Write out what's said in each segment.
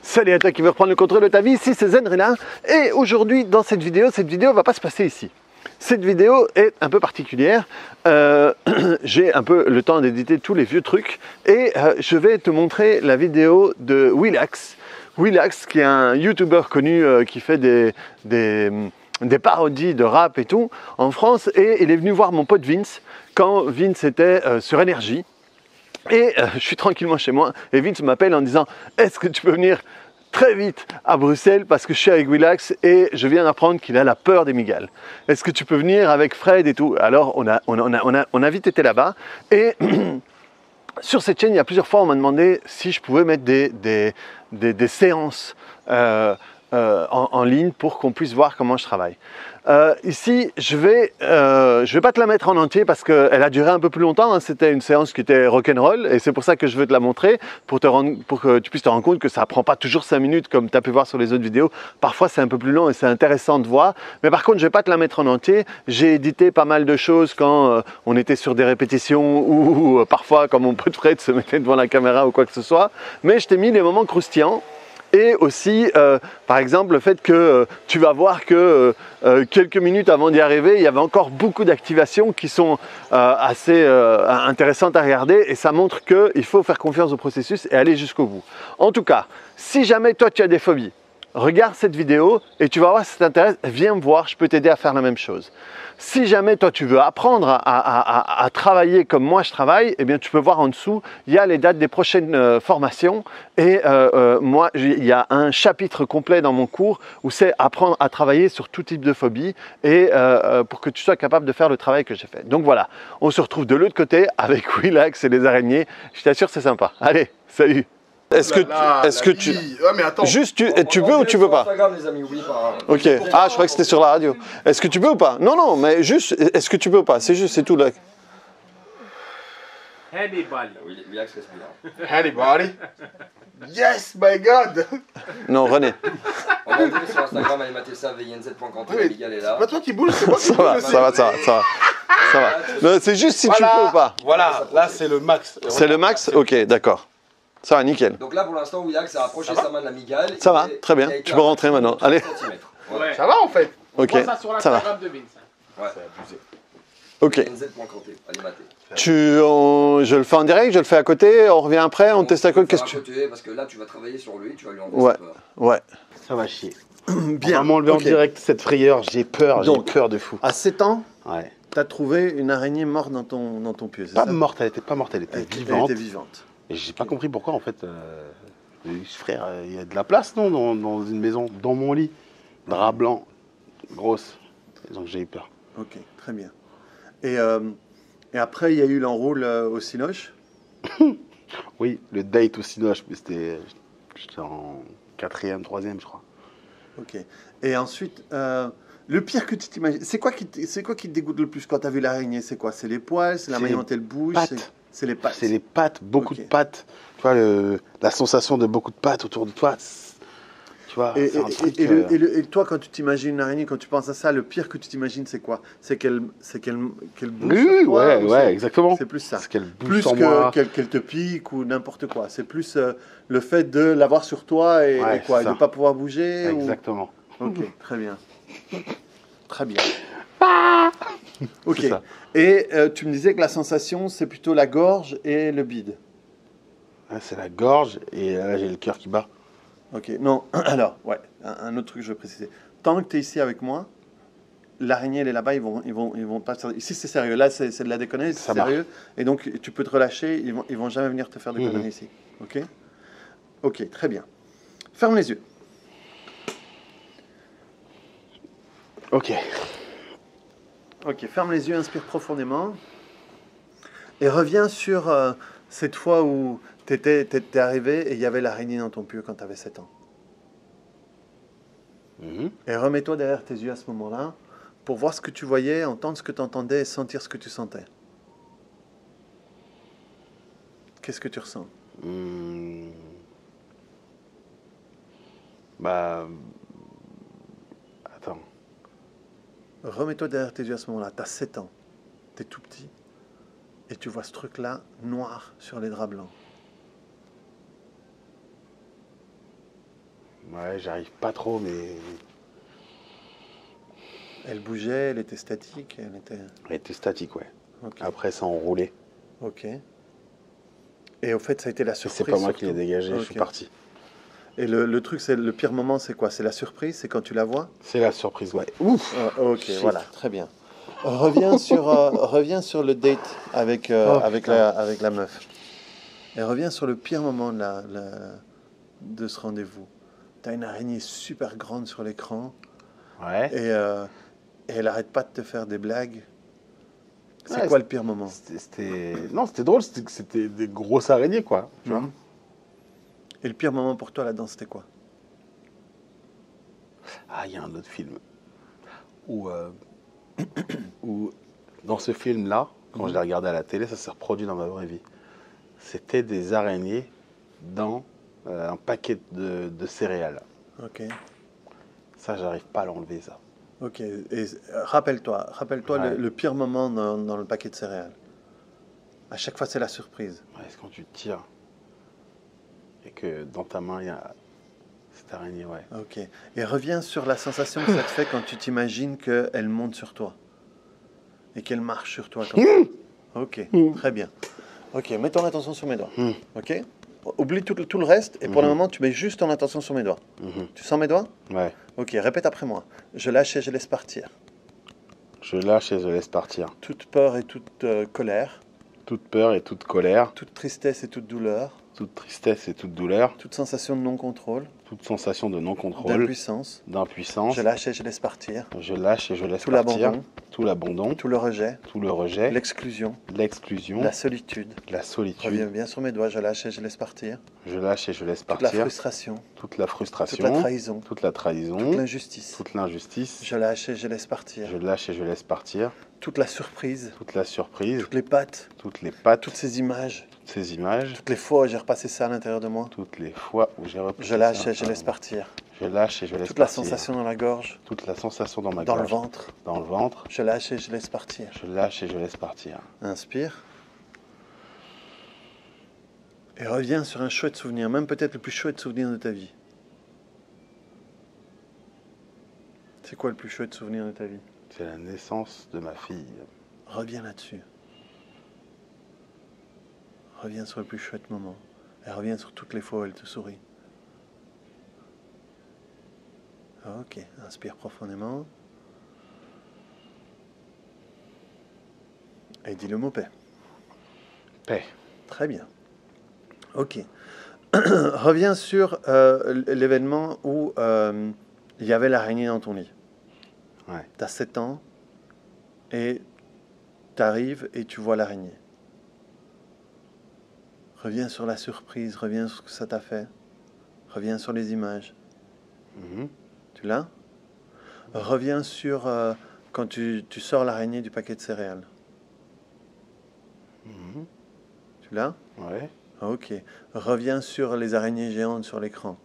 Salut à toi qui veut reprendre le contrôle de ta vie, ici c'est Zenrila et aujourd'hui dans cette vidéo va pas se passer ici. Cette vidéo est un peu particulière, j'ai un peu le temps d'éditer tous les vieux trucs et je vais te montrer la vidéo de Willax. Willax qui est un YouTuber connu qui fait des parodies de rap et tout en France, et il est venu voir mon pote Vince quand Vince était sur Énergie. Et je suis tranquillement chez moi et Vince m'appelle en disant « Est-ce que tu peux venir très vite à Bruxelles parce que je suis avec Willax et je viens d'apprendre qu'il a la peur des migales. Est-ce que tu peux venir avec Fred et tout ?» Alors on a vite été là-bas et sur cette chaîne, il y a plusieurs fois on m'a demandé si je pouvais mettre des séances en ligne pour qu'on puisse voir comment je travaille. Ici, je vais pas te la mettre en entier parce qu'elle a duré un peu plus longtemps, hein. C'était une séance qui était rock'n'roll et c'est pour ça que je veux te la montrer, pour que tu puisses te rendre compte que ça prend pas toujours 5 minutes comme tu as pu voir sur les autres vidéos. Parfois c'est un peu plus long et c'est intéressant de voir, mais par contre je vais pas te la mettre en entier. J'ai édité pas mal de choses quand on était sur des répétitions ou parfois quand mon pote Fred se mettait devant la caméra ou quoi que ce soit, mais je t'ai mis les moments croustillants. Et aussi, par exemple, le fait que tu vas voir que quelques minutes avant d'y arriver, il y avait encore beaucoup d'activations qui sont assez intéressantes à regarder, et ça montre qu'il faut faire confiance au processus et aller jusqu'au bout. En tout cas, si jamais toi tu as des phobies, regarde cette vidéo et tu vas voir si ça t'intéresse, viens me voir, je peux t'aider à faire la même chose. Si jamais toi tu veux apprendre à travailler comme moi je travaille, eh bien tu peux voir en dessous, il y a les dates des prochaines formations et moi il y a un chapitre complet dans mon cours où c'est apprendre à travailler sur tout type de phobie et pour que tu sois capable de faire le travail que j'ai fait. Donc voilà, on se retrouve de l'autre côté avec Willax et les araignées, je t'assure c'est sympa. Allez, salut! Est-ce que tu... Ouais, mais attends. Juste, tu veux ou tu veux pas? Instagram, les amis, oui, par... Ok. Ah, je croyais que c'était sur la radio. Est-ce que tu peux ou pas? Non, non, mais juste, est-ce que tu peux ou pas? C'est juste, c'est tout là. Hannibal. Oui, Willax respire. Hannibal. Yes, my God. Non, René. On va dire sur Instagram, allez mater ça, VNZ.canté, la Miguel est là. C'est pas toi qui bouge, c'est moi qui Ça va, bouge. ça va, ça va, ça va. Ça va. Non, c'est juste si tu peux ou pas. Voilà, là c'est le max. C'est le max? Ok, d'accord. Ça va, nickel. Donc là, pour l'instant, Willax a approché sa main de la migale. Ça va, très bien. Tu peux rentrer maintenant. Allez. Ouais. Ça va en fait. Ok, ça va. Ouais. Ok. VNZ.canté, allez mater. Je le fais en direct, je le fais à côté, on revient après, on teste à côté. Qu'est-ce que tu... Parce que là, tu vas travailler sur lui, tu vas lui enlever Ouais, sa peur. ouais. Ça va chier. Bien. On va m'enlever en direct cette frayeur, j'ai peur de fou. À 7 ans, Ouais. tu as trouvé une araignée morte dans ton pieu, c'est ça? Pas morte, elle était pas morte, elle était vivante. Elle était vivante. Et j'ai pas compris pourquoi en fait. Frère, il y a de la place non dans une maison, dans mon lit. Drap blanc, grosse. Donc j'ai eu peur. Ok, très bien. Et après, il y a eu l'enroule au Cinoche. Oui, le date au Cinoche, mais j'étais en 4e, 3e je crois. Ok. Et ensuite, le pire que tu t'imagines, c'est quoi qui te dégoûte le plus quand tu as vu l'araignée? C'est quoi? C'est les poils? C'est la manière dont elle bouge? C'est les pattes? C'est les pattes, beaucoup Ok. de pattes. Tu vois, la sensation de beaucoup de pattes autour de toi. Tu vois, Et, c'est un truc, et toi, quand tu t'imagines une araignée, quand tu penses à ça, le pire que tu t'imagines, c'est quoi? C'est qu'elle bouge Oui, sur toi, ou ouais, exactement. C'est plus ça. C'est qu'elle bouge Plus sur moi. qu'elle te pique ou n'importe quoi. C'est plus le fait de l'avoir sur toi et quoi, et de c'est ne ça. pas pouvoir bouger. Exactement. Ok, très bien. Très bien. Ok. C'est ça. Et tu me disais que la sensation, c'est plutôt la gorge et le bide. Là, c'est la gorge et là, j'ai le cœur qui bat. Ok, non, alors, ouais, un autre truc que je veux préciser. Tant que tu es ici avec moi, l'araignée, elle est là-bas, ils vont pas... Ici, c'est sérieux. Là, c'est de la déconner, c'est Ça sérieux. Et donc, tu peux te relâcher, ils vont jamais venir te faire des conneries ici. Ok? Ok, très bien. Ferme les yeux. Ok. Ok, ferme les yeux, inspire profondément. Et reviens sur cette fois où t'étais arrivé et il y avait l'araignée dans ton pieu quand tu avais 7 ans. Et remets-toi derrière tes yeux à ce moment-là pour voir ce que tu voyais, entendre ce que tu entendais et sentir ce que tu sentais. Qu'est-ce que tu ressens? Bah... Attends. Remets-toi derrière tes yeux à ce moment-là. Tu as 7 ans. Tu es tout petit. Et tu vois ce truc-là, noir, sur les draps blancs. Ouais, j'arrive pas trop, mais Elle bougeait, elle était statique, elle était statique, ouais. Ok. Après, ça enroulait. Ok. Et au fait, ça a été la Et surprise. c'est pas moi qui l'ai surtout. dégagé, je Ok. suis parti. Et le truc, c'est le pire moment, c'est quoi? C'est la surprise, c'est quand tu la vois? C'est la surprise, ouais. Ouf! Ok, Shit. voilà, très bien. Reviens sur le date avec, Oh, avec, putain. avec la meuf. Et reviens sur le pire moment de ce rendez-vous. Tu as une araignée super grande sur l'écran Ouais. et elle arrête pas de te faire des blagues. C'est Ouais, quoi le pire moment? Non, c'était drôle, c'était que c'était des grosses araignées, quoi. Tu vois? Mhm. Et le pire moment pour toi là-dedans, c'était quoi? Ah, il y a un autre film où, où dans ce film-là, quand je l'ai regardé à la télé, ça s'est reproduit dans ma vraie vie. C'était des araignées dans un paquet de céréales. Ok. Ça, j'arrive pas à l'enlever, ça. Ok. Et rappelle-toi Ouais. le pire moment dans le paquet de céréales. À chaque fois, c'est la surprise. Ouais, c'est quand tu tires et que dans ta main, il y a cette araignée, ouais. Ok. Et reviens sur la sensation que ça te fait quand tu t'imagines qu'elle monte sur toi et qu'elle marche sur toi comme ça. Ok, très bien. Ok, mets ton attention sur mes doigts. Ok. Oublie tout le reste et pour le moment, tu mets juste ton attention sur mes doigts. Tu sens mes doigts? Ouais. Ok, répète après moi. Je lâche et je laisse partir. Je lâche et je laisse partir. Toute peur et toute colère, Toute peur et toute colère, toute tristesse et toute douleur, toute tristesse et toute douleur, toute sensation de non-contrôle, toute sensation de non-contrôle, d'impuissance. d'impuissance. Je lâche et je laisse partir. Je lâche et je laisse Tout partir l'abandon, tout l'abandon, tout le rejet, tout le rejet, l'exclusion, l'exclusion, la solitude. la Reviens solitude. bien sur mes doigts, je lâche et je laisse partir. Je lâche et je laisse Toute la partir frustration, toute la toute frustration, la trahison, toute la trahison, toute l'injustice. toute l'injustice. Je lâche et je laisse partir. Je lâche et je laisse partir Toute la surprise, toute la surprise, toutes les pattes, toutes les pattes, toutes ces images, toutes ces images, toutes les fois où j'ai repassé ça à l'intérieur de moi. toutes les fois où j'ai repris Je lâche et je laisse partir. Je lâche et je laisse Toute la partir. sensation dans la gorge, Toute la sensation dans ma dans le gorge, ventre. dans le ventre. Je lâche et je laisse partir. Je lâche et je laisse partir. Inspire. Et reviens sur un chouette souvenir, même peut-être le plus chouette souvenir de ta vie. C'est quoi le plus chouette souvenir de ta vie? C'est la naissance de ma fille. Reviens là-dessus. Reviens sur le plus chouette moment. Et reviens sur toutes les fois où elle te sourit. Ok, inspire profondément. Et dis le mot paix. Paix. Très bien. Ok. Reviens sur l'événement où il y avait l'araignée dans ton lit. Ouais. Tu as 7 ans et tu arrives et tu vois l'araignée. Reviens sur la surprise, reviens sur ce que ça t'a fait. Reviens sur les images. Mhm. Tu l'as? Reviens sur quand tu sors l'araignée du paquet de céréales. Mhm. Tu l'as? Ouais. Ok. Reviens sur les araignées géantes sur l'écran.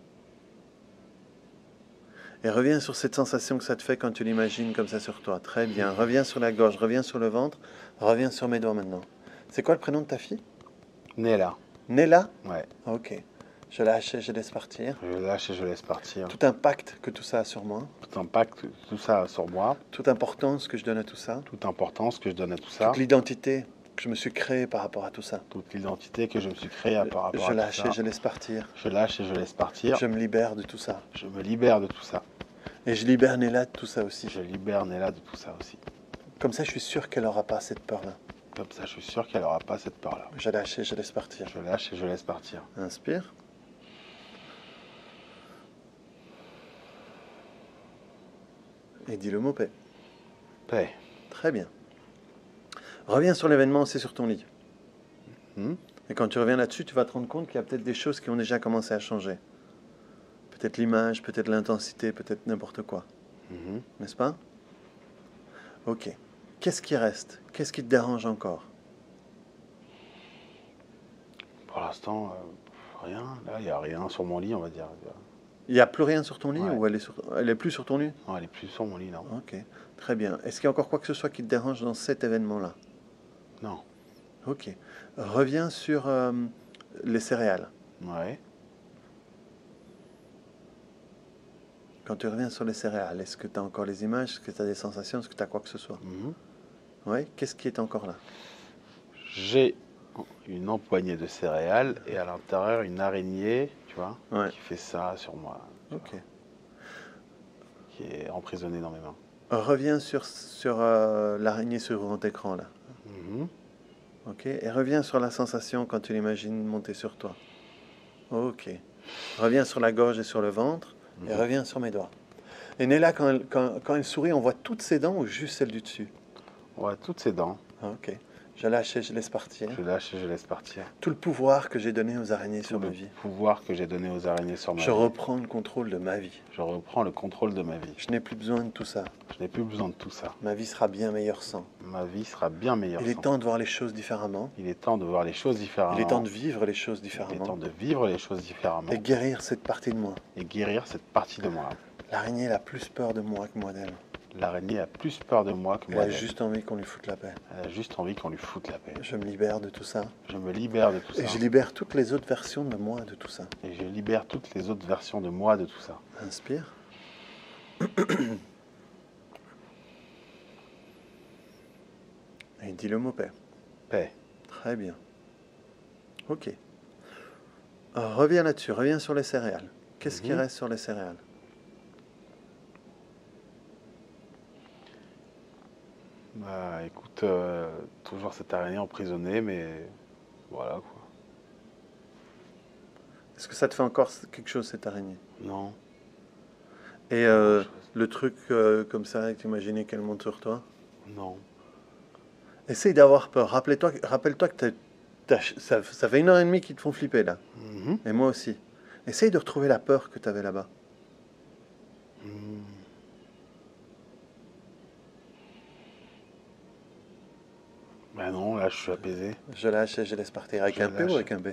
Et reviens sur cette sensation que ça te fait quand tu l'imagines comme ça sur toi. Très bien. Reviens sur la gorge, reviens sur le ventre, reviens sur mes doigts maintenant. C'est quoi le prénom de ta fille? Nella. Nella? Ouais. Ok. Je lâche et je laisse partir. Je lâche et je laisse partir. Tout impact que tout ça a sur moi. Tout impact, tout ça a sur moi. Toute importance que je donne à tout ça. Toute importance que je donne à tout ça. Toute l'identité que je me suis créée par rapport à tout ça. Toute l'identité que je me suis créée par rapport Je à lâche tout et ça. je laisse partir. Je lâche et je laisse partir. Je me libère de tout ça. Je me libère de tout ça. Et je libère Nella de tout ça aussi. Je libère Nella de tout ça aussi. Comme ça, je suis sûr qu'elle n'aura pas cette peur-là. Comme ça, je suis sûr qu'elle n'aura pas cette peur-là. Je lâche et je laisse partir. Je lâche et je laisse partir. Inspire. Et dis le mot paix. Paix. Très bien. Reviens sur l'événement, c'est sur ton lit. Hmm. Et quand tu reviens là-dessus, tu vas te rendre compte qu'il y a peut-être des choses qui ont déjà commencé à changer. Peut-être l'image, peut-être l'intensité, peut-être n'importe quoi. Mhm. N'est-ce pas? Ok. Qu'est-ce qui reste? Qu'est-ce qui te dérange encore? Pour l'instant, rien. Là, il n'y a rien sur mon lit, on va dire. Il n'y a plus rien sur ton lit Ouais. ou elle est plus sur ton lit? Non, elle est plus sur mon lit, non. Ok. Très bien. Est-ce qu'il y a encore quoi que ce soit qui te dérange dans cet événement-là? Non. Ok. Reviens sur les céréales. Ouais. Quand tu reviens sur les céréales, est-ce que tu as encore les images? Est-ce que tu as des sensations? Est-ce que tu as quoi que ce soit? Oui. Qu'est-ce qui est encore là? J'ai une empoignée de céréales et à l'intérieur une araignée, tu vois, Ouais. qui fait ça sur moi, Ok. qui est emprisonnée dans mes mains. Reviens sur l'araignée sur grand écran là. Mhm. Ok. Et reviens sur la sensation quand tu l'imagines monter sur toi. Ok. Reviens sur la gorge et sur le ventre. Et reviens sur mes doigts. Et Nella, quand elle sourit, on voit toutes ses dents ou juste celle du dessus? Ouais, toutes ces dents, Ah, ok. Je lâche et je laisse partir. je lâche et je laisse partir. Tout le pouvoir que j'ai donné aux araignées sur Tout ma le vie. pouvoir que j'ai donné aux araignées sur ma Je vie. reprends le contrôle de ma vie. Je reprends le contrôle de ma vie. Je n'ai plus besoin de tout ça. Je n'ai plus besoin de tout ça. Ma vie sera bien meilleure sans. Ma vie sera bien meilleure Il est sans. temps de voir les choses différemment. Il est temps de voir les choses différemment. Il est temps de vivre les choses Il est temps différemment. de vivre les choses différemment Et guérir cette partie de moi. et guérir cette partie de moi. L'araignée a plus peur de moi que moi d'elle. L'araignée a plus peur de moi que Elle moi a d'elle. juste envie qu'on lui foute la paix. Elle a juste envie qu'on lui foute la paix. Je me libère de tout ça. Je me libère de tout ça. Et je libère toutes les autres versions de moi de tout ça. Et je libère toutes les autres versions de moi de tout ça. Inspire. Et dis le mot paix. Paix. Très bien. Ok. Reviens là-dessus, reviens sur les céréales. Qu'est-ce qui reste sur les céréales? Bah écoute, toujours cette araignée emprisonnée, mais voilà quoi. Est-ce que ça te fait encore quelque chose, cette araignée? Non. Et le truc comme ça, t'imaginer qu'elle monte sur toi? Non. Essaye d'avoir peur. Rappelle-toi que ça fait 1 heure et demie qu'ils te font flipper là. Mhm. Et moi aussi. Essaye de retrouver la peur que tu avais là-bas. Mhm. Bah non, là je suis apaisé. Je lâche et je laisse partir. Avec Je un P lâche. ou avec un B?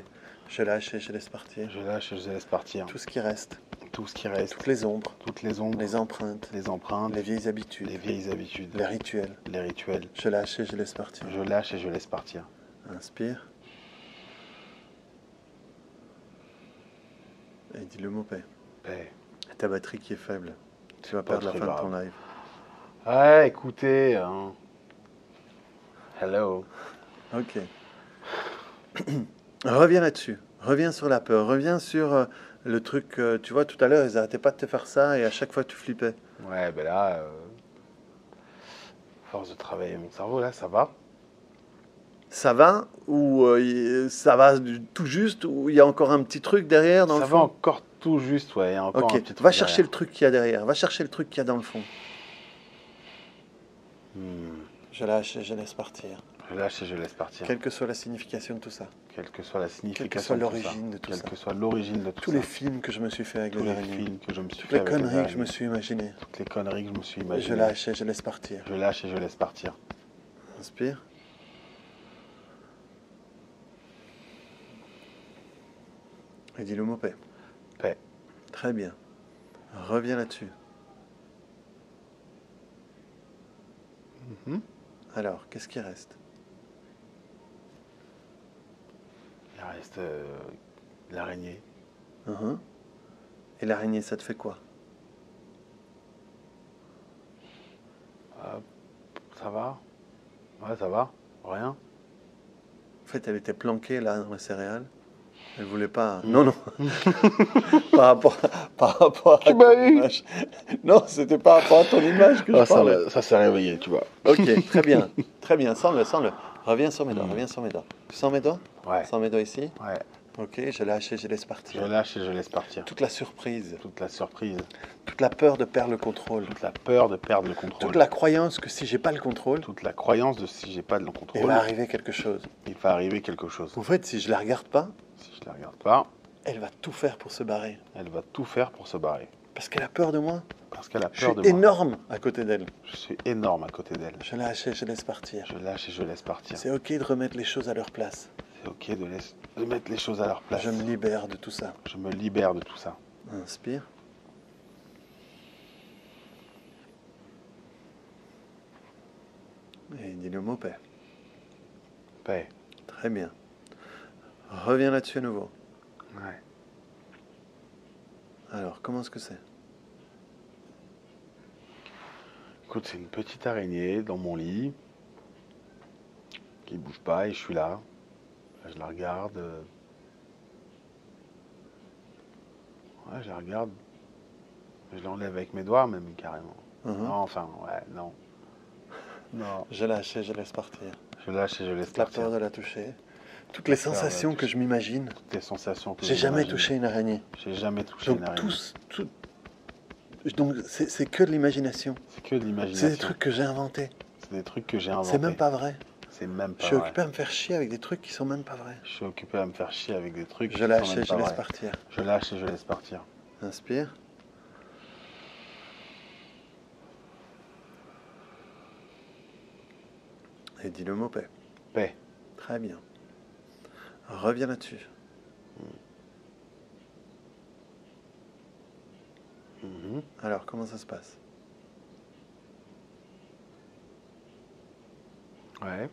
Je lâche et je laisse partir. Je lâche et je laisse partir. Tout ce qui reste. Tout ce qui reste. Toutes les ombres. Toutes les ombres. Les empreintes. Les empreintes. Les vieilles habitudes. Les vieilles habitudes. Les rituels. Les rituels. Je lâche et je laisse partir. Je lâche et je laisse partir. Inspire. Et dis le mot paix. Paix. Ta batterie qui est faible. Tu vas Pas perdre la très fin de grave. ton live. Ouais, écoutez. Hein. Hello. Ok. Reviens là-dessus. Reviens sur la peur. Reviens sur le truc. Tu vois, tout à l'heure, ils n'arrêtaient pas de te faire ça et à chaque fois, tu flippais. Ouais, ben là, force de travailler mon cerveau, là, ça va. Ça va ou ça va tout juste ou il y a encore un petit truc derrière dans Ça le va fond? encore tout juste, ouais. Il y a encore Ok. un petit truc Va chercher derrière. le truc qu'il y a derrière. Va chercher le truc qu'il y a dans le fond. Je lâche et je laisse partir. Je lâche et je laisse partir. Quelle que soit la signification de tout ça. Quelle que soit la signification Quelle que soit de tout ça. l'origine de tout Quelle ça. que soit l'origine de tout Tous ça. les films que je me suis fait avec Tous les les araignées. films que je me suis Toutes fait les avec les conneries que je me araignées. suis imaginées. Toutes les conneries que je me suis Je imaginées. lâche et je laisse partir. Je lâche et je laisse partir. Inspire. Et dis le mot paix. Paix. Très bien. Reviens là-dessus. Mhm. Alors, qu'est-ce qui reste? Il reste l'araignée. Mhm. Et l'araignée, ça te fait quoi? Ça va? Ouais, ça va. Rien. En fait, elle était planquée là dans la céréale. Elle voulait pas. Non, non. par rapport à Tu m'as ton eu. image. Non, c'était par rapport à ton image que je parlais. ça s'est réveillé, tu vois. Ok, très bien. Très bien. Sens-le, sens-le. Reviens sur mes doigts, reviens sur mes doigts. Tu sens mes doigts? Ouais. Sens mes doigts ici? Ouais. Ok, je lâche et je laisse Je partir. lâche et je laisse partir. Toute la surprise, Toute la surprise. toute la peur de perdre le contrôle, Toute la peur de perdre le contrôle. toute la croyance que si j'ai pas le contrôle, Toute la croyance de si j'ai pas de il contrôle, va arriver quelque chose. il va arriver quelque chose. En fait, si je la regarde pas, Si je la regarde pas, elle va tout faire pour se barrer. elle va tout faire pour se barrer. Parce qu'elle a peur de moi. Parce qu'elle a Je peur de suis moi. énorme à côté d'elle. Je suis énorme à côté d'elle. Je lâche et je laisse partir. Je lâche et je laisse partir. C'est ok de remettre les choses à leur place. C'est ok de mettre les choses à leur place. Je me libère de tout ça. Je me libère de tout ça. Inspire. Et dis le mot paix. Paix. Très bien. Reviens là-dessus à nouveau. Ouais. Alors, comment est-ce que c'est? Écoute, c'est une petite araignée dans mon lit qui bouge pas et je suis là. Je la regarde. Ouais, je la regarde. Je l'enlève avec mes doigts même carrément. Mhm. Non, enfin, ouais, non. Non. Je lâche et je laisse partir. Je lâche et je laisse La partir. peur de la toucher. Toutes les peur de la sensations que toucher. je m'imagine. Toutes les sensations que J'ai jamais j'imagine. touché une araignée. J'ai jamais touché Donc une araignée. Donc c'est que de l'imagination. C'est que de l'imagination. C'est des trucs que j'ai inventés. C'est des trucs que j'ai inventés. C'est même pas vrai. C'est même Je pas suis vrai. occupé à me faire chier avec des trucs qui sont même pas vrais. Je suis occupé à me faire chier avec des trucs. Je qui lâche sont et même je pas laisse vrais. partir. Je lâche et je laisse partir. Inspire. Et dis le mot paix. Paix. Très bien. Reviens là-dessus. Mhm. Alors, comment ça se passe? Ouais.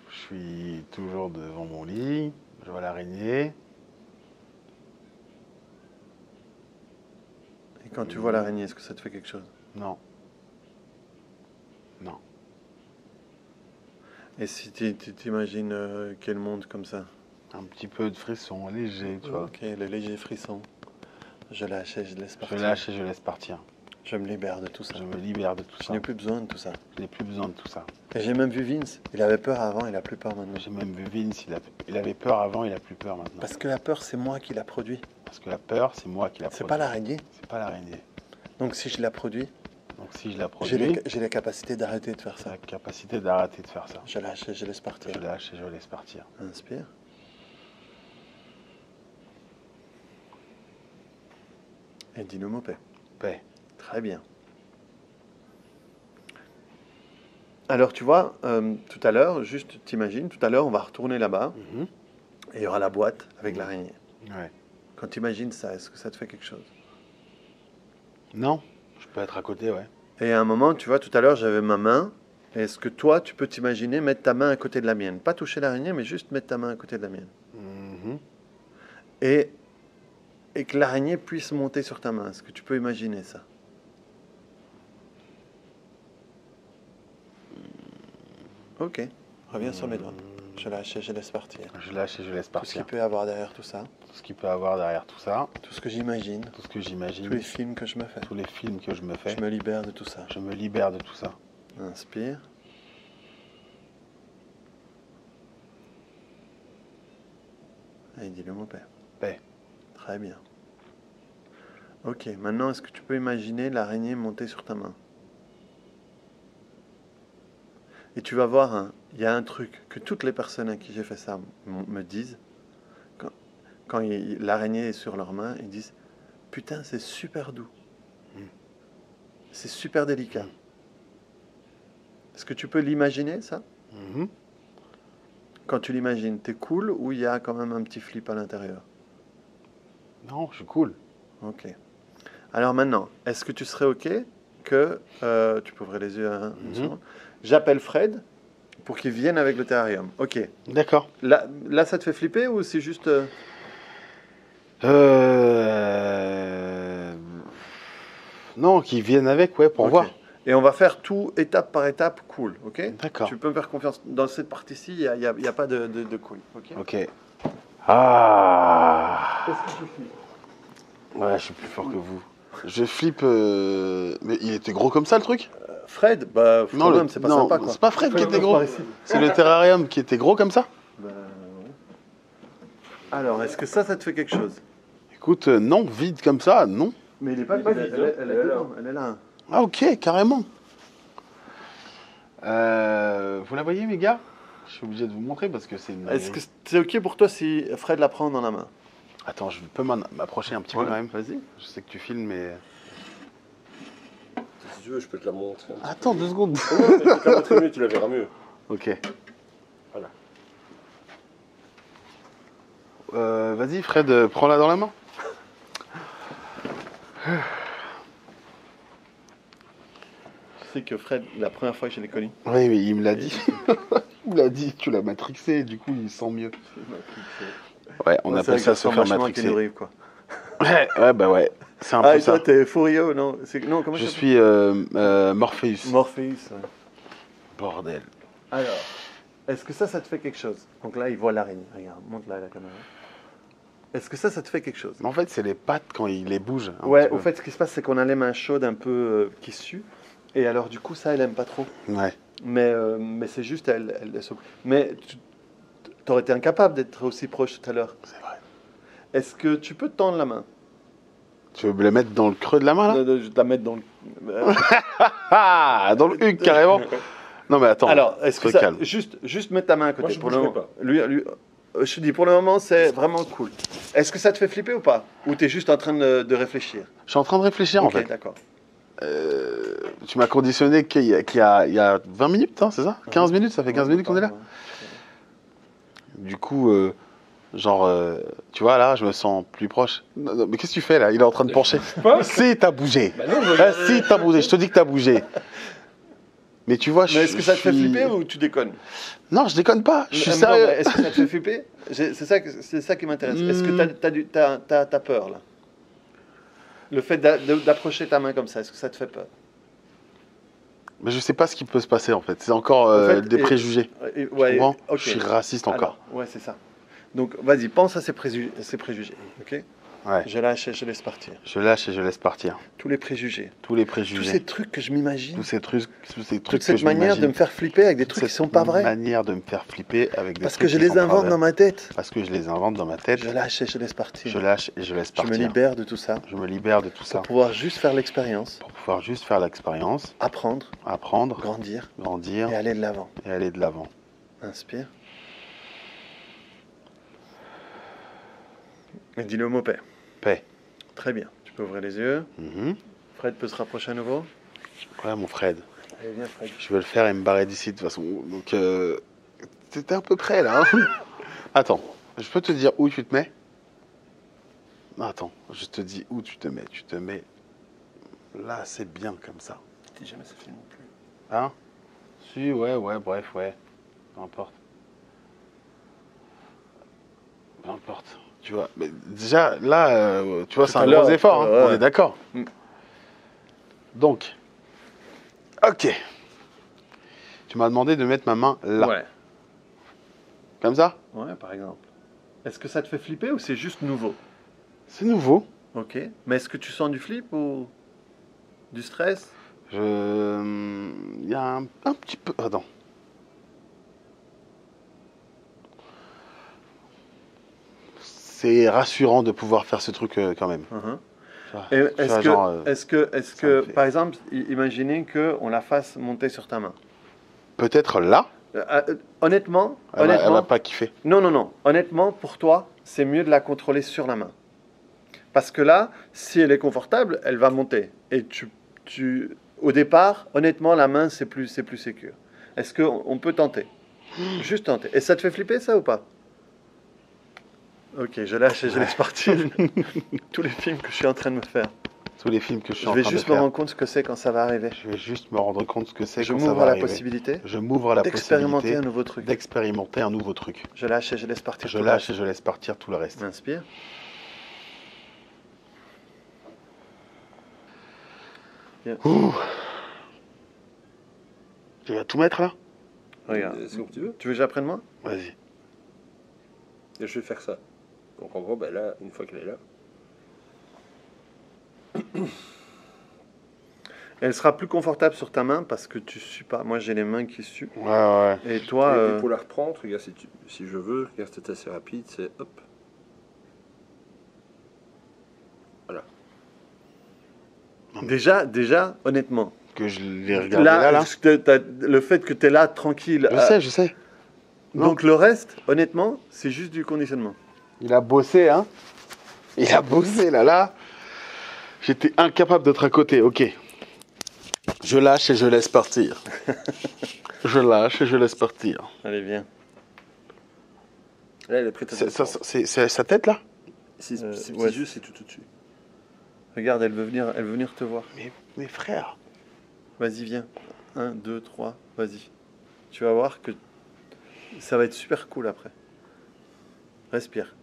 Je suis toujours devant mon lit. Je vois l'araignée. Et quand tu vois l'araignée, est-ce que ça te fait quelque chose? Non. Non. Et si tu t'imagines qu'elle monte comme ça? Un petit peu de frisson léger, tu vois. Ok, le léger frisson. Je lâche et je laisse Je partir. lâche et je laisse partir. Je me libère de tout ça. Je me libère de tout Je ça. n'ai plus besoin de tout ça. Je n'ai plus besoin de tout ça. Et j'ai même vu Vince. Il avait peur avant, il a plus peur maintenant. J'ai même vu Vince, il avait peur avant, il a plus peur maintenant. Parce que la peur, c'est moi qui l'a produit. Parce que la peur, c'est moi qui la C'est produit. pas l'araignée. C'est pas l'araignée. Donc si je la produis, Donc si je la j'ai produis, j'ai la capacité d'arrêter de faire j'ai ça. la capacité d'arrêter de faire ça. Je lâche et je laisse partir. Je lâche et je laisse partir. Inspire. Et dis le mot paix. Paix. Très bien. Alors tu vois, tout à l'heure, juste t'imagines, tout à l'heure on va retourner là-bas Mhm. et il y aura la boîte avec l'araignée. Ouais. Quand tu imagines ça, est-ce que ça te fait quelque chose? Non, je peux être à côté, ouais. Et à un moment, tu vois, tout à l'heure j'avais ma main. Est-ce que toi, tu peux t'imaginer mettre ta main à côté de la mienne? Pas toucher l'araignée, mais juste mettre ta main à côté de la mienne. Mhm. Et que l'araignée puisse monter sur ta main. Est-ce que tu peux imaginer ça? Ok, reviens sur mes doigts. Je lâche et je laisse partir. Je lâche et je laisse Tout ce qu'il partir. peut y avoir derrière tout ça, Tout ce qu'il peut avoir derrière tout ça, tout ce que j'imagine, tout ce que j'imagine, tous les films que je me fais. tous les films que je me fais, Je me libère de tout ça. je me libère de tout ça. Inspire. Et dis le mot paix. Paix. Très bien. Ok, maintenant est-ce que tu peux imaginer l'araignée monter sur ta main? Et tu vas voir, il y a un truc que toutes les personnes à qui j'ai fait ça me disent. Quand l'araignée est sur leur main, ils disent « Putain, c'est super doux. C'est super délicat. » Est-ce que tu peux l'imaginer, ça? Mhm. Quand tu l'imagines, t'es cool ou il y a quand même un petit flip à l'intérieur? Non, je suis cool. Ok. Alors maintenant, est-ce que tu serais ok que... tu peux ouvrir les yeux une seconde. J'appelle Fred pour qu'il vienne avec le terrarium. Ok. D'accord. Là, ça te fait flipper ou c'est juste... Non, qu'ils viennent avec, ouais, pour Ok. voir. Et on va faire tout étape par étape, cool, ok? D'accord. Tu peux me faire confiance. Dans cette partie-ci, il n'y a pas de cool, ok? Ok. Ah. Qu'est-ce que tu flippes? Ouais, je suis plus fort que vous. Je flippe. Mais il était gros comme ça le truc? Fred, bah, quand même, c'est pas non, sympa, quoi. c'est pas Fred qui était gros. Par ici. C'est le terrarium qui était gros comme ça? Bah, ouais. Alors, est-ce que ça te fait quelque chose? Écoute, non, vide comme ça, non. Mais il est pas vide, elle est dedans, elle est là. Ah ok, carrément. Vous la voyez, mes gars? Je suis obligé de vous montrer parce que c'est une... Est-ce que c'est ok pour toi si Fred la prend dans la main? Attends, je peux m'approcher un petit peu quand même. Vas-y. Je sais que tu filmes, mais... Si tu veux, je peux te la montrer. Attends 2 secondes. Je peux te la montrer mieux, tu la verras mieux. Ok. Voilà. Vas-y, Fred, prends-la dans la main. Tu sais que Fred, la première fois que je l'ai connu, Oui, mais il me l'a dit. Il me l'a dit, tu l'as matrixé, du coup, il sent mieux. Ouais, on appelle ça se faire matrixer. Rive, quoi. Ouais, bah ouais. C'est un Ah, peu et toi, ça. t'es Furio, non? Non, comment Je ça suis Morpheus. s'appelle Morpheus. Ouais. Bordel. Alors, est-ce que ça te fait quelque chose? Donc là, il voit l'araignée. Regarde, monte là la caméra. Est-ce que ça te fait quelque chose? Mais en fait, c'est les pattes quand il les bouge. Un Ouais, petit au peu. fait, ce qui se passe, c'est qu'on a les mains chaudes un peu qui suent. Et alors, du coup, ça, elle aime pas trop. Ouais. Mais c'est juste, elle saute. Mais tu aurais été incapable d'être aussi proche tout à l'heure. C'est vrai. Est-ce que tu peux te tendre la main? Tu veux me le mettre dans le creux de la main, là? Je vais te la mettre dans le. Ah, dans le huc, carrément. Non, mais attends. Alors, est-ce que sois ça. calme. Juste mettre ta main à côté. Moi, je pour le bougerai moment. pas. Je te dis, pour le moment, c'est vraiment cool. Est-ce que ça te fait flipper ou pas? Ou tu es juste en train de réfléchir? Je suis en train de réfléchir, en Ok, fait. d'accord. Tu m'as conditionné qu'il y a 20 minutes, hein, c'est ça? 15 minutes, ça fait 15 minutes qu'on est là? Du coup, tu vois, là, je me sens plus proche. Non, non, mais qu'est-ce que tu fais, là? Il est en train de pencher. Si, t'as bougé. Bah non, je Ah, si, t'as bougé. Je te dis que t'as bougé. Mais tu vois, Mais est-ce que ça te fait suis- flipper ou tu déconnes? Non, je déconne pas. Je suis Non, sérieux. mais est-ce que ça te fait flipper? C'est ça qui m'intéresse. Est-ce que t'as peur, là? Le fait d'approcher ta main comme ça, est-ce que ça te fait peur? Mais je sais pas ce qui peut se passer, en fait. C'est encore En fait, des préjugés. Ouais, Tu comprends? ok. Je suis raciste encore. Alors, ouais, c'est ça. Donc, vas-y, pense à ces préjugés, ok? Ouais. Je lâche et je laisse partir. Je lâche et je laisse partir. Tous les préjugés. Tous les Tous préjugés. ces trucs que je m'imagine. Tous ces trucs Toute que cette je manière de m'imagine. me faire flipper avec des trucs qui Cette sont pas vrais. manière de me faire flipper avec des Parce trucs que je qui les sont pas invente vrais. dans ma tête. Parce que je les invente dans ma tête. Je lâche et je laisse partir. Je lâche et je laisse Je partir. me libère de tout ça Je me libère de tout ça. pour pouvoir juste faire l'expérience, Pour pouvoir juste faire l'expérience, apprendre, apprendre, grandir grandir et aller de l'avant. et aller de l'avant. Inspire. Et dis le mot paix. Paix. Très bien. Tu peux ouvrir les yeux. Mhm. Fred peut se rapprocher à nouveau. Ouais, mon Fred. Allez, viens Fred. Je vais le faire et me barrer d'ici de toute façon. Donc, t'étais à peu près là. Hein. Attends, je peux te dire où tu te mets? Non, attends, je te dis où tu te mets. Tu te mets là, c'est bien comme ça. Je t'ai jamais ça fait non plus. Hein? Si, ouais, bref, ouais. Peu importe. Peu importe. Tu vois, mais déjà, là, tu vois, Tout c'est à un l'heure, gros effort, hein, ouais. on est d'accord. Mm. Donc, ok. Tu m'as demandé de mettre ma main là. Ouais. Comme ça? Ouais, par exemple. Est-ce que ça te fait flipper ou c'est juste nouveau? C'est nouveau. Ok. Mais est-ce que tu sens du flip ou du stress? Il y a un petit peu... Attends. C'est rassurant de pouvoir faire ce truc quand même. Mhm. Tu vois, Et tu Est-ce vois, que, genre, est-ce que, est-ce ça que, me fait- par exemple, imaginez qu'on la fasse monter sur ta main. peut-être là, Honnêtement, elle va pas kiffer. non. Honnêtement, pour toi, c'est mieux de la contrôler sur la main. Parce que là, si elle est confortable, elle va monter. Et au départ, honnêtement, la main, c'est plus sécure. Est-ce qu'on peut tenter? Juste tenter. Et ça te fait flipper, ça, ou pas? Ok, je lâche et je laisse partir tous les films que je suis en train de me faire. Tous les films que je suis Je en vais train de juste me faire. rendre compte ce que c'est quand ça va arriver. Je vais juste me rendre compte ce que c'est Je quand ça m'ouvre va à la arriver. possibilité Je m'ouvre à la d'expérimenter possibilité un nouveau truc. d'expérimenter un nouveau truc. Je lâche et je laisse partir. Je tout le lâche reste. et je laisse partir tout le reste. Inspire. Ouh. Tu vas tout mettre là? Regarde. C'est comme tu veux. Tu veux que j'apprenne moi? Vas-y. Et je vais faire ça. Donc en gros, ben là, une fois qu'elle est là. Elle sera plus confortable sur ta main parce que tu sues pas. Moi, j'ai les mains qui suent. Ouais. Et toi, Et pour la reprendre, regarde si je veux, regarde, c'est assez rapide, c'est hop. déjà, honnêtement. Que je l'ai regardé là. Le fait que tu es là, tranquille. Je sais. Non. Donc le reste, honnêtement, c'est juste du conditionnement. Il a bossé, hein. Il a bossé là. J'étais incapable d'être à côté, ok. Je lâche et je laisse partir. Je lâche et je laisse partir. Allez, viens. Là, elle est prête à C'est sa tête là? Ses petits ouais. yeux, c'est tout au-dessus. Regarde, elle veut venir te voir. Mais frère. Vas-y, viens. 1, 2, 3, vas-y. Tu vas voir que ça va être super cool après. Respire.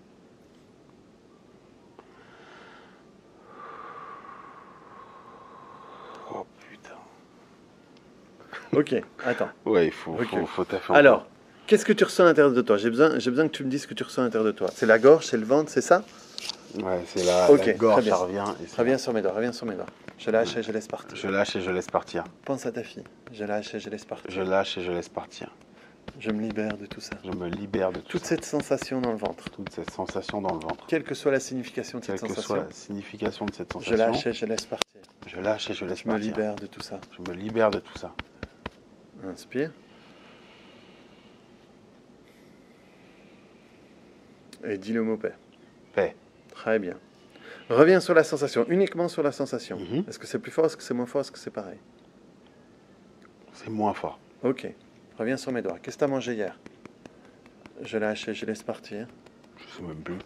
Ok, attends. Ouais, il faut taffer. Alors, qu'est-ce que tu ressens à l'intérieur de toi? J'ai besoin que tu me dises ce que tu ressens à l'intérieur de toi. C'est la gorge, c'est le ventre, c'est ça? Ouais, c'est la Ok, gorge, très bien. ça revient. Et Reviens sur mes doigts, reviens sur mes doigts. Je lâche et je laisse partir. je lâche et je laisse partir. Pense à ta fille. Je lâche et je laisse partir. Je lâche et je laisse partir. Je me libère de tout ça. Je me libère de tout Toute ça. cette sensation dans le ventre. Toute cette sensation dans le ventre. Quelle que soit la signification de Quelle cette que sensation. soit la signification de cette Je sensation, lâche et je laisse partir. je lâche et je laisse Je me partir. libère de tout ça. Je me libère de tout ça. Inspire. Et dis le mot paix. Paix. Très bien. Reviens sur la sensation, uniquement sur la sensation. Mhm. Est-ce que c'est plus fort, est-ce que c'est moins fort, est-ce que c'est pareil? C'est moins fort. Ok. Reviens sur mes doigts. Qu'est-ce que tu as mangé hier? Je lâche et je laisse partir. Je sais même plus.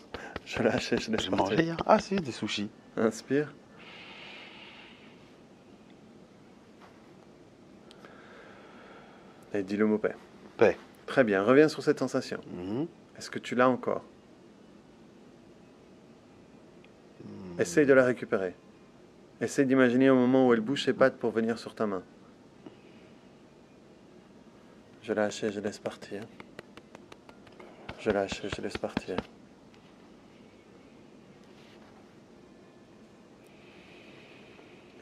Je lâche et je laisse J'ai partir. mangé hier. Ah si, des sushis. Inspire. Et dis le mot paix. Paix. Très bien. Reviens sur cette sensation. Mhm. Est-ce que tu l'as encore? Essaye de la récupérer. Essaye d'imaginer un moment où elle bouge ses pattes pour venir sur ta main. Je lâche et je laisse partir. Je lâche et je laisse partir.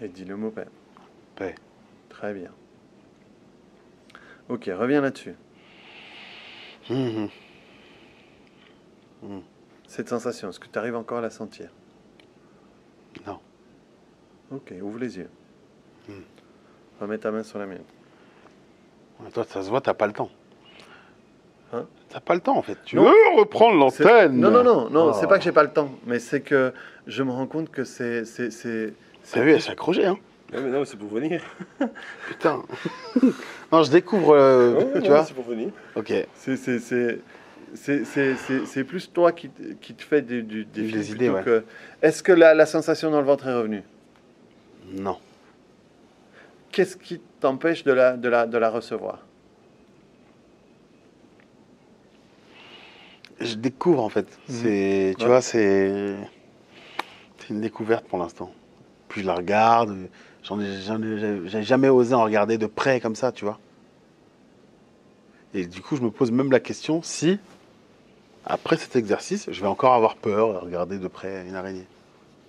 Et dis le mot paix. Paix. Très bien. Ok, reviens là-dessus. Mhm. Cette sensation, est-ce que tu arrives encore à la sentir? Non. Ok, ouvre les yeux. Hmm. Remets ta main sur la mienne. Ouais, toi, ça se voit, t'as pas le temps. Hein? T'as pas le temps en fait. Tu Non. veux reprendre l'antenne? Non, Oh. c'est pas que j'ai pas le temps, mais c'est que je me rends compte que c'est T'as vu, elle s'est accrochée, hein. Ouais, mais non, c'est pour venir. Putain. Non, je découvre, Ouais, tu non, vois. c'est pour venir. Ok. c'est plus toi qui te fais des Des fils idées, plutôt ouais. que... Est-ce que la sensation dans le ventre est revenue? Non. Qu'est-ce qui t'empêche de la recevoir? Je découvre en fait. C'est, tu Ouais. vois, c'est une découverte pour l'instant. Puis je la regarde. J'ai jamais osé en regarder de près comme ça, tu vois. Et du coup, je me pose même la question si, après cet exercice, je vais encore avoir peur à regarder de près une araignée.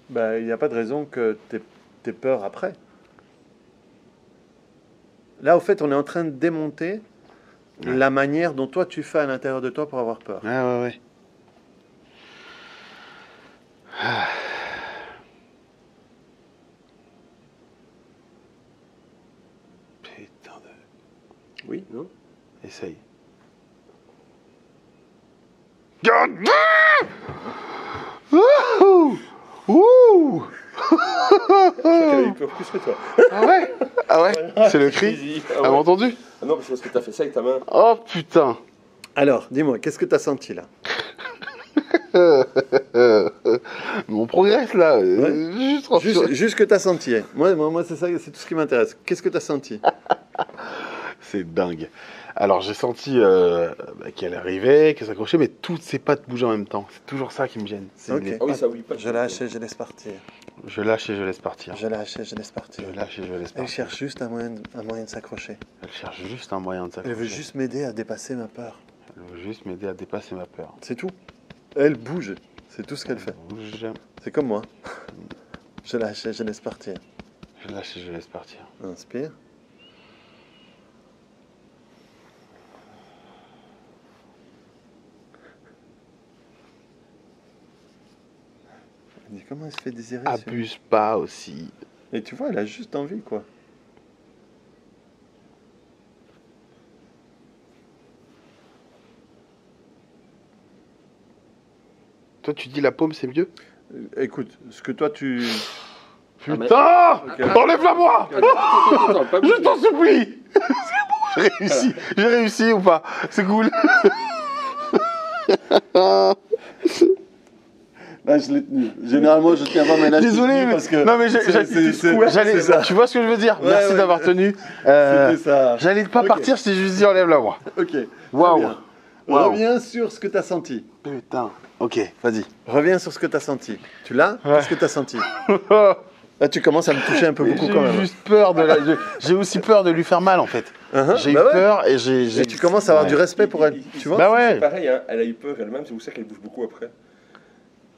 Ben, il n'y a pas de raison que tu aies peur après. Là, au fait, on est en train de démonter Ouais. la manière dont toi tu fais à l'intérieur de toi pour avoir peur. Ouais. Ah. Putain de... Oui, non? Essaye. Ouh. Ouh. Chacun a eu peur plus que toi. Ah ouais. C'est le cri. Easy. T'as Ah ouais. entendu? Ah non, parce que t'as fait ça avec ta main. Oh putain. Alors, dis-moi, qu'est-ce que tu as senti là? On progresse là. Juste ce que tu as senti. Moi c'est ça, c'est tout ce qui m'intéresse. Qu'est-ce que tu as senti? C'est dingue. Alors j'ai senti qu'elle arrivait, qu'elle s'accrochait, mais toutes ses pattes bougeaient en même temps. C'est toujours ça qui me gêne. C'est Ok. les Ah oui, pattes. ça oublie pas. Je lâche et je laisse partir. Je lâche et je laisse partir. Je lâche et je laisse partir. Je lâche et je laisse Elle partir. cherche juste un moyen de s'accrocher. Elle cherche juste un moyen de Elle s'accrocher. veut juste m'aider à dépasser ma peur. Elle veut juste m'aider à dépasser ma peur. C'est tout. Elle bouge. C'est tout ce qu'elle fait. Bouge. C'est comme moi. Je lâche et je laisse partir. Je lâche et je laisse partir. Inspire. Elle dit comment elle se fait désirer. celui-là. Abuse pas aussi. Et tu vois, elle a juste envie, quoi. Toi tu dis la paume c'est mieux? Écoute, ce que toi tu... Putain. Ok. Enlève-la moi. Attends, pas Je t'en supplie. C'est bon, j'ai réussi. J'ai réussi ou pas? C'est cool. Là, je l'ai tenu. Généralement, je tiens pas, mais là, je Désolé, t'ai tenu mais parce que... non mais j'allais. c'est ça. Tu vois ce que je veux dire? Ouais, Merci ouais, d'avoir ouais. tenu. C'était ça. J'allais pas Ok. partir, je t'ai juste dit enlève-la moi. Ok. très Waouh. bien. Waouh. Reviens sur ce que tu as senti. Putain. Ok, vas-y. Reviens sur ce que tu as senti. Tu l'as? Ouais. Qu'est-ce que tu as senti? Là, tu commences à me toucher un peu beaucoup quand même. J'ai juste peur de j'ai aussi peur de lui faire mal en fait. J'ai eu peur et j'ai. Et tu commences à avoir du respect pour elle, tu vois. Bah ouais. C'est pareil, hein, elle a eu peur elle-même, c'est pour ça qu'elle bouge beaucoup après.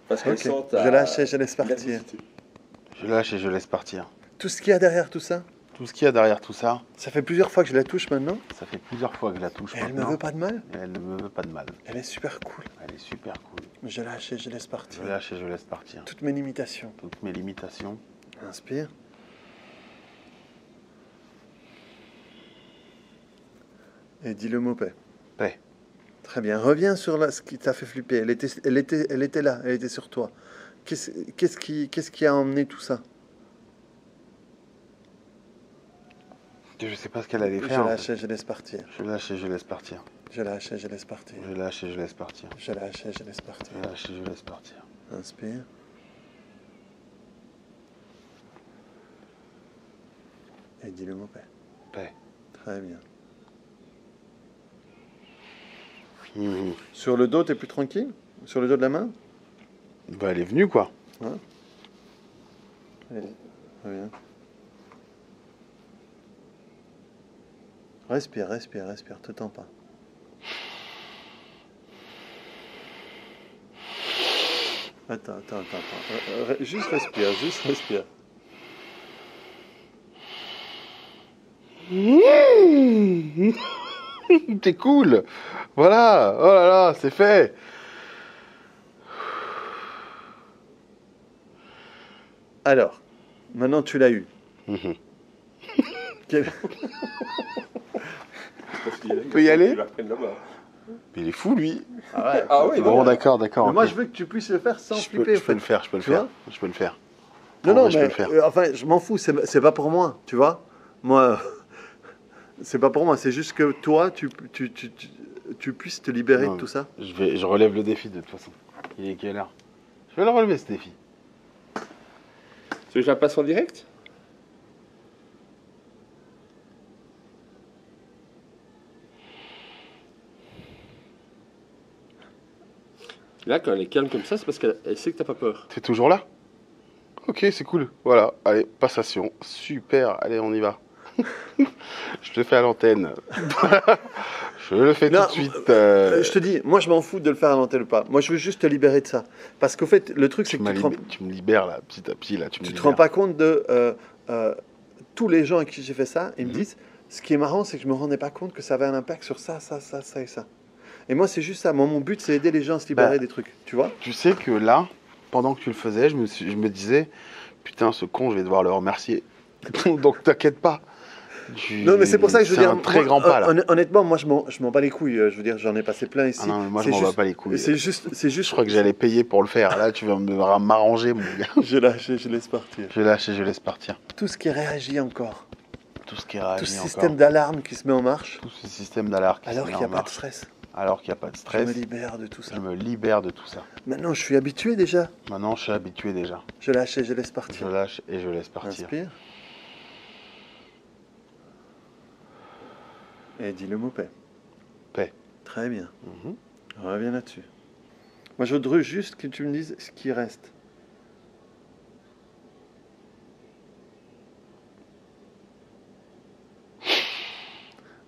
Parce qu'elle Ok. sent Je lâche et je laisse partir. nervosité. Je lâche et je laisse partir. Tout ce qu'il y a derrière tout ça, Tout ce qu'il y a derrière tout ça, ça fait plusieurs fois que je la touche maintenant. ça fait plusieurs fois que je la touche Et elle me maintenant. veut pas de mal. Et elle ne me veut pas de mal. Elle est super cool. Elle est super cool. Je lâche et je laisse partir. Je lâche et je laisse partir. Toutes mes limitations. Toutes mes limitations. Inspire. Et dis le mot paix. Paix. Très bien. Reviens sur ce qui t'a fait flipper. Elle était là. Elle était sur toi. Qu'est-ce qui a emmené tout ça? Je sais pas ce qu'elle allait Je faire. en lâche fait. et je laisse partir. Je lâche et je laisse partir. Je lâche et je laisse partir. Je lâche et je laisse partir. Je lâche et je laisse partir. Je lâche et je laisse partir. Inspire. Et dis le mot paix. Paix. Très bien. Mhm. Sur le dos, t'es plus tranquille? Sur le dos de la main? Bah elle est venue quoi. Allez, très bien. Respire, respire, respire, te tends pas. Attends. Juste respire, juste respire. T'es cool. Voilà. Oh là là, c'est fait. Alors, maintenant tu l'as eu. Mhm. Quel- On peut y aller? Il va reprendre là-bas. Mais il est fou lui. Ah ouais. Ah oui, Bon non. d'accord. Mais Ok. moi je veux que tu puisses le faire sans je flipper. peux le faire. Je peux le Tu faire. vois? Je peux le faire. Non, En non, vrai, je peux mais le faire. enfin, je m'en fous, c'est pas pour moi, tu vois. Moi, c'est pas pour moi, c'est juste que toi, tu puisses te libérer Non, de tout ça. Je relève le défi de toute façon. Il est quelle heure? Je vais le relever ce défi. Tu veux que je la passe en direct? Là, quand elle est calme comme ça, c'est parce qu'elle sait que t'as pas peur. T'es toujours là? Ok, c'est cool. Voilà, allez, passation. Super, allez, on y va. Je le fais à l'antenne. Je le fais Non, tout de suite. Je te dis, moi je m'en fous de le faire à l'antenne ou pas. Moi je veux juste te libérer de ça. Parce qu'au fait, le truc c'est que tu me libères là, petit à petit. Là, tu me tu te libères. rends pas compte de tous les gens à qui j'ai fait ça, ils me Mhm. disent, ce qui est marrant c'est que je me rendais pas compte que ça avait un impact sur ça et ça. Et moi c'est juste ça, moi mon but c'est aider les gens à se libérer des trucs, tu vois. Tu sais que là, pendant que tu le faisais, je me disais, putain, ce con, je vais devoir le remercier. Donc t'inquiète pas. Non, mais c'est pour ça que je veux dire. C'est un très grand pas là. Honnêtement, moi, je m'en bats les couilles. Je veux dire, j'en ai passé plein ici. Ah non, mais moi je C'est m'en bats juste- pas les couilles. C'est juste. Je crois que j'allais payer pour le faire. Là, tu vas m'arranger, mon gars. Je lâche et je laisse partir. Je lâche et je laisse partir. Tout ce qui réagit encore. Tout ce qui est Tout réagi ce encore. système d'alarme qui se met en marche. Tout ce système d'alarme qui Alors se qu'il met n'y a en pas de marche. stress. Alors qu'il n'y a pas de Je stress. me libère de tout ça. Je me libère de tout ça. Maintenant, je suis habitué déjà. Maintenant, je suis habitué déjà. Je lâche et je laisse Je partir. lâche et je laisse partir. Inspire. Et dis le mot paix. Paix. Très bien. Mhm. Reviens là-dessus. Moi, je voudrais juste que tu me dises ce qui reste.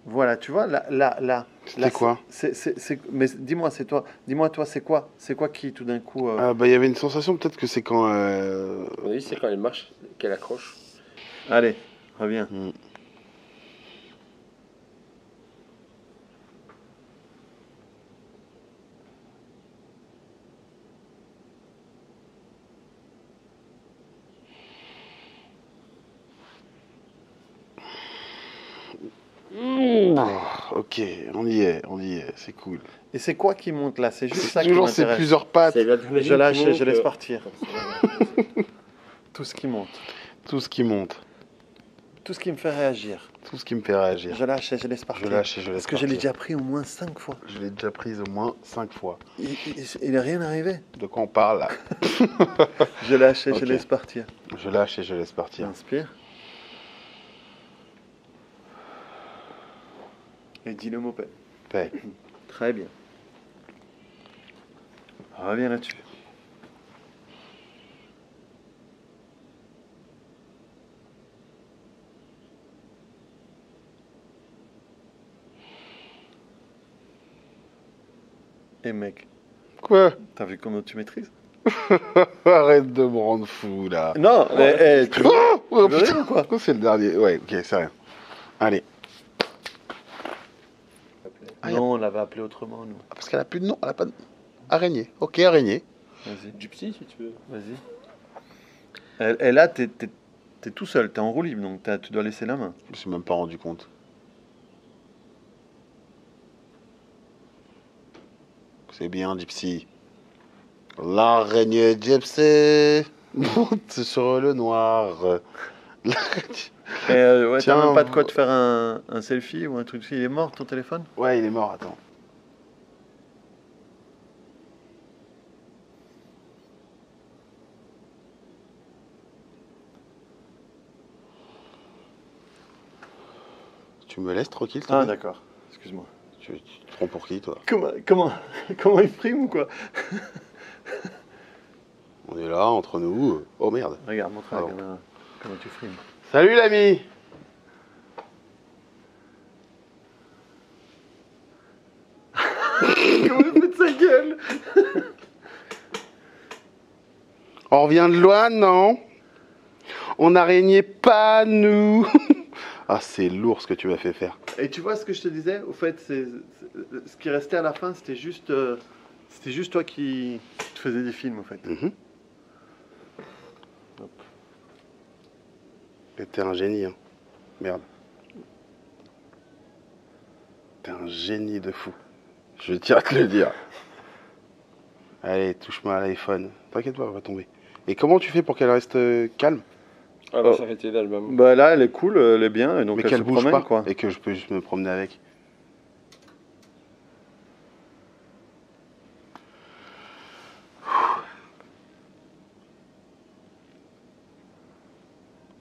Voilà, tu vois, là. C'était quoi? Mais dis-moi, c'est toi. Dis-moi, toi, c'est quoi? C'est quoi qui, tout d'un coup... Ah, bah, il y avait une sensation, peut-être que c'est quand. À mon avis, c'est quand elle marche qu'elle accroche. Allez, reviens. Mm. Ok, on y est, c'est cool. Et c'est quoi qui monte là? C'est juste ça qui Toujours ces m'intéresse. plusieurs pattes, C'est l'adrénaline Je lâche qui et je monte, laisse partir. Tout Tout ce qui monte. tout ce qui monte, Tout ce qui me fait réagir. tout ce qui me fait réagir. Je lâche et je laisse partir. Je lâche et je laisse Parce que je l'ai partir. déjà pris au moins 5 fois. Je l'ai déjà prise au moins 5 fois. Il n'est rien arrivé. De quoi on parle là? Je lâche et je Ok. laisse partir. Je lâche et je laisse partir. Inspire. Et dis le mot paix. Paix. Très bien. Reviens là-dessus. Et mec, Quoi? t'as vu comment tu maîtrises? Arrête de me rendre fou là. Non, mais tu Oh, veux putain. rien ou quoi? C'est le dernier. Ouais, ok, c'est rien. Allez. Ah, Non, on l'avait appelé autrement, nous. Ah, parce qu'elle a plus de nom, elle a pas de... Araignée. Ok, araignée. Vas-y, Gypsy, si tu veux. vas-y. Et là, t'es tout seul, t'es en roue libre, donc tu dois laisser la main. Je me suis même pas rendu compte. C'est bien, Gypsy. L'araignée Gypsy monte sur le noir. Et ouais, Tiens, t'as même pas de quoi te faire un selfie ou un truc. Il est mort ton téléphone? Ouais, il est mort, attends. Tu me laisses tranquille, Ah toi? d'accord, excuse-moi. Tu te prends pour qui, toi? Comment il frime ou quoi? On est là, entre nous. Oh merde. Regarde, montre à la Alors. caméra comment tu frimes. Salut l'ami. Comment il fait de sa gueule? On revient de loin, non? On n'araignait pas, nous. Ah, c'est lourd ce que tu m'as fait faire. Et tu vois ce que je te disais? Au fait, ce qui restait à la fin, c'était juste toi qui te faisais des films, au fait. Mhm. Hop. Et t'es un génie, hein. Merde. T'es un génie de fou. Je tiens à te le dire. Allez, touche-moi à l'iPhone. T'inquiète pas, elle va tomber. Et comment tu fais pour qu'elle reste calme? Ah, va s'arrêter d'album. Bah là, elle est cool, elle est bien, et donc mais elle qu'elle se bouge promène, pas quoi. et que je peux juste me promener avec.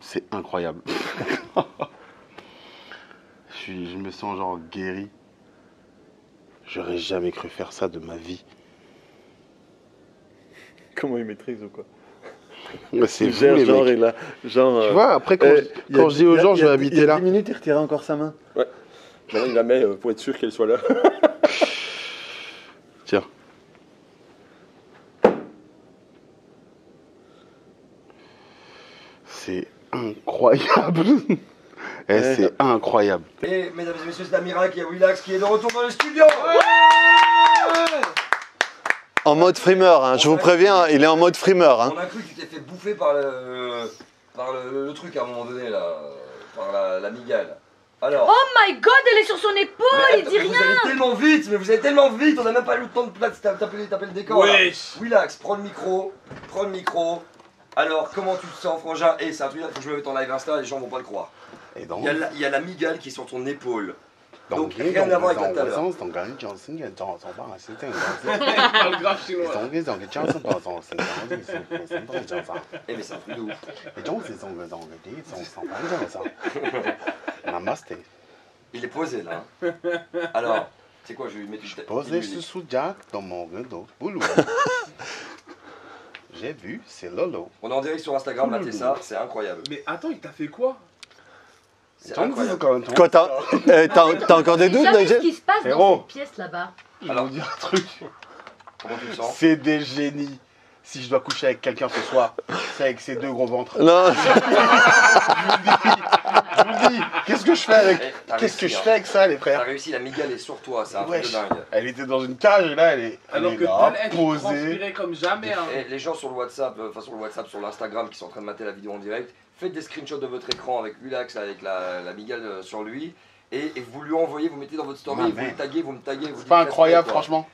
C'est incroyable. Je me sens genre guéri. J'aurais jamais cru faire ça de ma vie. Comment il maîtrise ou quoi? C'est vous, Genre, les genre, mecs. il a, genre, Tu vois, après, quand je dis aux gens, je vais habiter là. Il y a 10 minutes, il retirait encore sa main. Maintenant, il la met pour être sûr qu'elle soit là. Tiens. C'est incroyable. C'est incroyable. Et mesdames et messieurs, c'est Amira qui est Willax qui est de retour dans le studio. En mode frimeur, hein, je vous préviens, il est en mode frimeur. Hein. On a cru que tu t'es fait bouffer par le truc à un moment donné là, par la migale. Alors. Oh my god, elle est sur son épaule, mais il dit vous rien. allez tellement vite, mais vous allez tellement vite, on n'a même pas eu le temps de taper le décor. Oui. Willax, prends le micro, Alors, comment tu te sens, frangin? Et c'est un truc, faut que je me mette en live Insta, les gens vont pas le croire. Et donc, Il y a la migale qui est sur ton épaule. Donc, rien à voir avec la tout à l'heure. Eh mais c'est un truc de ouf. Namasté. Il est posé là. Hein. Alors, c'est quoi, je vais lui mettre une tête. Posez ce sous-jack dans mon rideau. Boulou. J'ai vu, c'est Lolo. On est en direct sur Instagram, matez ça, c'est incroyable. Mais attends, il t'a fait quoi? C'est incroyable. Quoi, t'as encore des doutes, Jamais ce Nigel? qui se passe dans Héros. cette pièce là-bas. Ils vont dire un truc. Comment tu te sens? C'est des génies. Si je dois coucher avec quelqu'un ce soir, c'est avec ces deux gros ventres. Non, Je vous le dis, qu'est-ce que je fais avec, Eh, t'as qu'est-ce que réussi, je hein. fais avec ça, les T'as frères? réussi, la migale est sur toi, c'est un truc Wesh. de dingue. Elle était dans une cage et là, elle Alors est que là, elle posée. transpirait comme jamais. Hein. Et les gens sur le WhatsApp, sur l'Instagram qui sont en train de mater la vidéo en direct, faites des screenshots de votre écran avec Willax, avec la migale sur lui, et vous lui envoyez, vous mettez dans votre story, Ma et vous mère. le taguez, vous me taguez. Vous C'est dites pas respect, incroyable, quoi. franchement.